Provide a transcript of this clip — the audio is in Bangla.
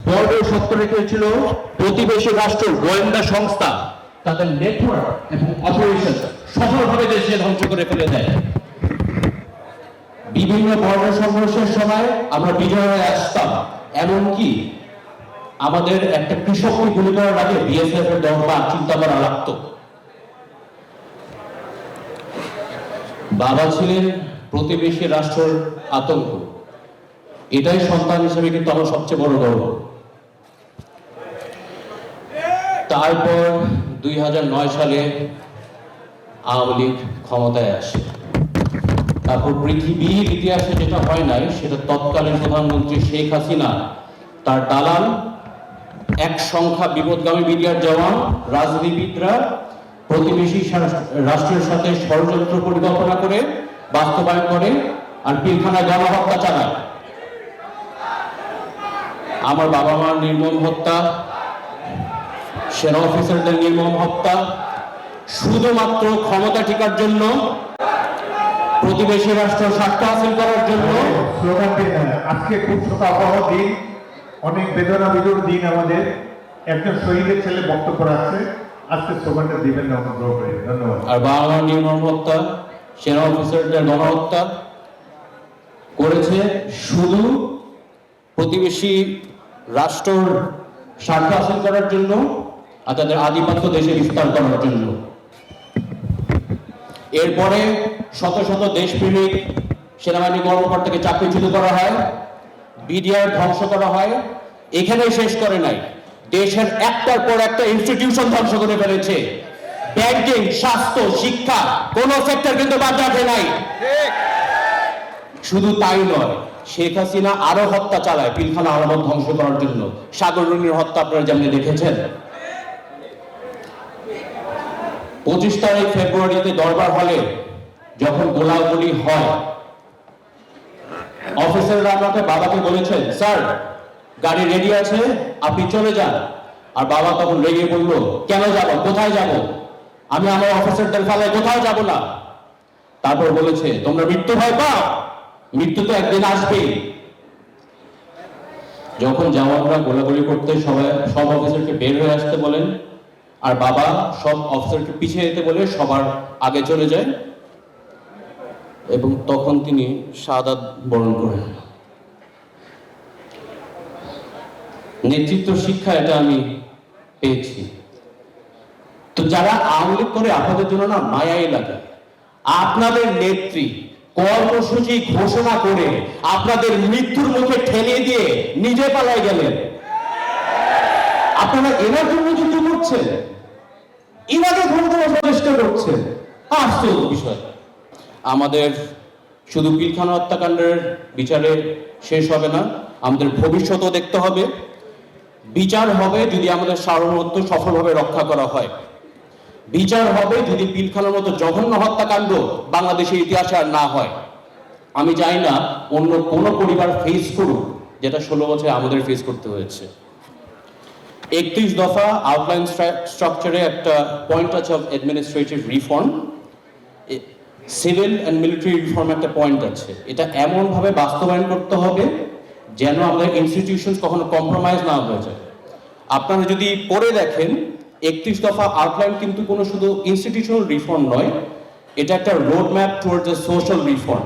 বড় সত্য রেখেছিল প্রতিবেশী রাষ্ট্রের গোয়েন্দা সংস্থা তাদের নেটওয়ার্ক এবং অপারেশন সফলভাবে দেশে ধ্বংস করে ফেলে দেয়। বিভিন্ন বর্ণ সংঘর্ষের সময় আমরা বিজয় হয়ে আসতাম, এমনকি আমাদের একটা কৃষককে গুলি করার আগে বিএসএফ এর দরবার চিন্তা করা লাগতো। বাবা ছিলেন প্রতিবেশী রাষ্ট্রের আতঙ্ক, এটাই সন্তান হিসেবে কিন্তু আমার সবচেয়ে বড় গর্ব। তারপর 2009 সালে আওয়ামী লীগ ক্ষমতায় আসে। তারপর পৃথিবীর ইতিহাসে যেটা হয় নাই, সেটা তৎকালীন প্রধানমন্ত্রী শেখ হাসিনা, তার দালাল, এক সংখ্যা বিপদগামী বিডিআর জওয়ান, রাজনীতিবিদরা প্রতিবেশী রাষ্ট্রের সাথে ষড়যন্ত্র পরিকল্পনা করে বাস্তবায়ন করে আর পিলখানায় গণহত্যা চালায়। আমার বাবা মার নির্মম হত্যা, সেনা অফিসারদের নির্মম হত্যা, শুধুমাত্র ক্ষমতা টিকার জন্য, প্রতিবেশী রাষ্ট্র স্বার্থ হাসিল করার জন্য। আজকে খুব শোকাবহ দিন, অনেক বেদনা বিদুর দিন। আমাদের একজন শহীদের ছেলে বক্তব্য রাখছে, আজকে স্লোগানটা দিবেন না, অনুগ্রহ করে। ধন্যবাদ। আর বাবা মার নির্মম হত্যা, সেনা অফিসারদের গণহত্যা করেছে শুধু প্রতিবেশী রাষ্ট্র স্বার্থ হাসিল করার জন্য আর তাদের আধিপত্য দেশে বিস্তার করার জন্য। এরপরে শত শত দেশপ্রেমিক সেনাবাহিনী কর্মকর্তাকে চাকরিচ্যুত করা হয়, বিডিআর ধ্বংস করা হয়। এখানে শেষ করে নাই, দেশের একটার পর একটা ইনস্টিটিউশন ধ্বংস করে ফেলেছে। ব্যাংকিং, স্বাস্থ্য, শিক্ষা, কোন সেক্টর কিন্তু বাদ রাখে নাই। শুধু তাই নয়, শেখ হাসিনা আরো হত্যা চালায় পিলখানা আলামত ধ্বংস করার জন্য। সাগররুনির হত্যা আপনারা যেমন দেখেছেন। 25 তারিখ ফেব্রুয়ারিতে দরবার হলে যখন গোলাগুলি হয়, অফিসাররা আমাকে বাবাকে বলেছেন, স্যার গাড়ি রেডি আছে, আপনি চলে যান। আর বাবা তখন রেগে বলল, কেন যাব, কোথায় যাব? আমি আমার অফিসারদের ফালায় কোথাও যাব না। তারপর বলেছে, তোমরা মৃত্যু ভয় পাও, মৃত্যু তো একদিন আসবেই। যখন জওয়ানরা গোলাগুলি করতে সব অফিসারকে বের হয়ে আসতে বলেন, আর বাবা সব অফিসারকে পিছিয়ে যেতে বলে সবার আগে চলে যায়, এবং তখন তিনি শাহাদাত বরণ করেন। নেতৃত্ব শিক্ষা এটা আমি পেয়েছি। তো যারা আওয়ামী লীগ করে আপনাদের জন্য না মায়াই লাগে। আপনাদের নেত্রী কর্মসূচি ঘোষণা করে আপনাদের মৃত্যুর মুখে ঠেলে দিয়ে নিজে পালায় গেলেন। আপনারা এনার জন্য যুদ্ধ করছেন, ইনাকে ক্ষমতা বসার চেষ্টা করছেন। আশ্চর্য বিষয়। আমাদের শুধু পিলখানা হত্যাকাণ্ডের বিচারে শেষ হবে না, আমাদের ভবিষ্যতও দেখতে হবে। বিচার হবে যদি আমাদের সার্বভৌমত্ব সফলভাবে রক্ষা করা হয়। বিচার হবে যদি পিলখানার মতো জঘন্য হত্যাকাণ্ড বাংলাদেশের ইতিহাসে আর না হয়। আমি চাই না অন্য কোনো পরিবার ফেস করুক যেটা 16 বছরে আমাদের ফেস করতে হয়েছে। 31 দফা আউটলাইন স্ট্রাকচারে একটা পয়েন্ট আছে of administrative reform, civil and military reform একটা পয়েন্ট আছে। এটা এমনভাবে বাস্তবায়ন করতে হবে যেন আমাদের ইনস্টিটিউশন কখনো কম্প্রোমাইজ না হয়ে যায়। আপনারা যদি পড়ে দেখেন, 31 দফা আউটলাইন কিন্তু কোনো শুধু ইনস্টিটিউশনাল রিফর্ম নয়, এটা একটা রোড ম্যাপ টুয়ার্ডস এ সোশ্যাল রিফর্ম।